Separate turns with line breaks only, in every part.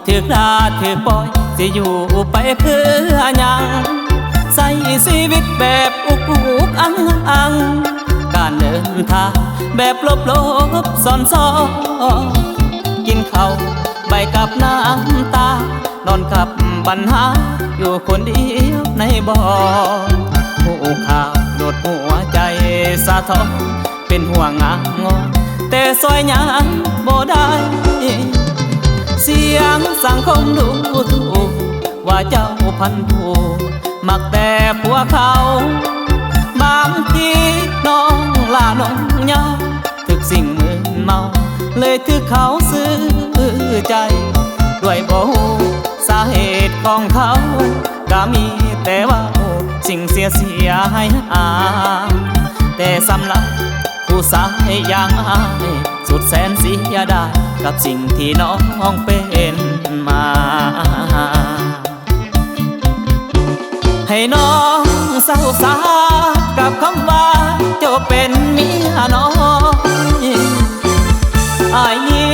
ถือกด่าถือปล่อยสิอยู่ไปเพื่อหยังใส่ชีวิตแบบอุกอังการเดินทางแบบลบซ่อนกินข้าวใบกับน้ำตานอนกับปัญหาอยู่คนเดียวในบ่อผู้ข่าวโดดหัวใจสะท้อนเป็นห่วงงอนแต่ซอยยังบ่ได้เสียงสังคมดูถูกว่าเจ้าพันผูมักแต่ผัวเขาบางทีน้องลาน้องเยาถึกสิ่งมึนเมาเลยถือเขาซื้อใจด้วยบ่ฮู้สาเหตุของเขาก็มีแต่ว่าสิ่งเสียให้แต่สำหรับผู้สายอย่างอายสุดแสนเสียดายกับสิ่งที่น้องเป็นมาให้น้องเศร้าสากับคำว่าเจ้าเป็นเมียน้อยอายนี้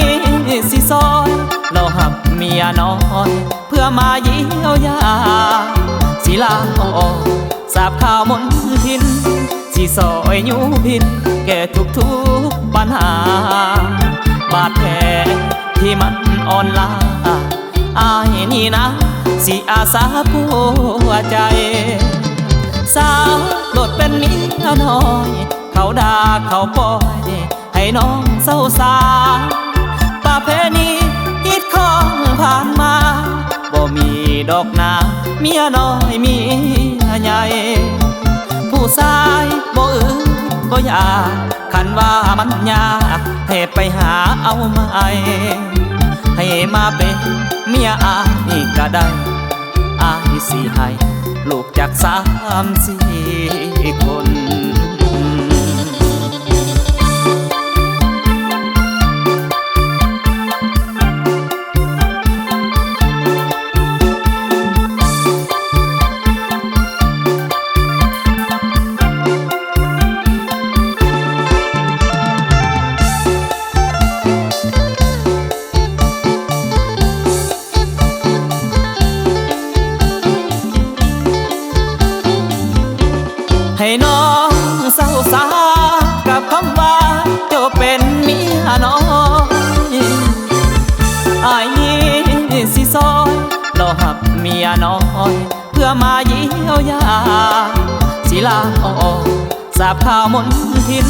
สิซอยเราหักเมียน้อยเพื่อมาเยียวยาสิลาออกสาบข่าวมนทินสิซอยยูพินแก่ทุกปัญหาบาดแผลที่มันอ่อนล้าอายนี่นะสิอาสาผัวใจสาวโดดเป็นเมียน้อยเขาด่าเขาปล่อยให้น้องเศร้าสาประเพณีฮิตของผ่านมาบ่มีดอกนาเมียน้อยเมียใหญ่ผู้ชายบ่บ่อยากคันว่ามันยากให้ไปหาเอามาให้มาเป็นเมียอายก็ได้อายสิให้ลูกจาก3-4 คนให้น้องเศร้าสากับคำว่าเจ้าเป็นเมียน้อยอายนี้สิซอยเราหักเมียน้อยเพื่อมาเยียวยาสิลาออกสาบข่าวมนทิน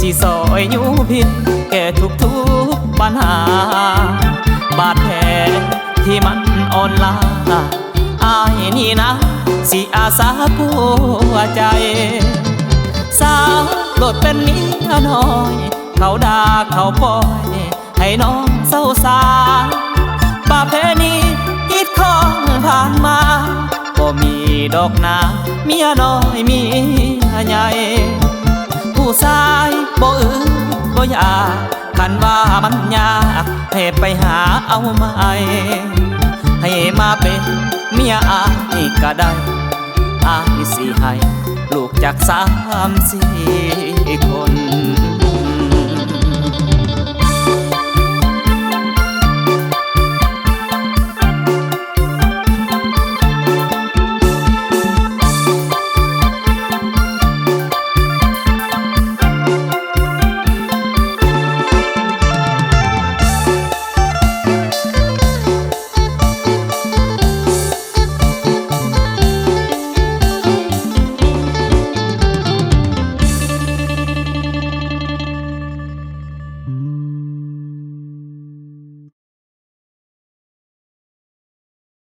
สิซอยยูพินแก่ทุกปัญหาบาดแผลที่มันอ่อนล้าอายนี่นะสิอาสาผัวใจสาวโดดเป็นเมียน้อยเขาด่าเขาปล่อยให้น้องเศร้าสาประเพณีฮิตของผ่านมาบ่มีดอกนาเมียน้อยเมียใหญ่ผู้ชายบ่บ่อยากคันว่ามันยากให้ไปหาเอามาให้มาเป็นเมียอายก็ได้อายสิให้ลูกจาก3-4 คน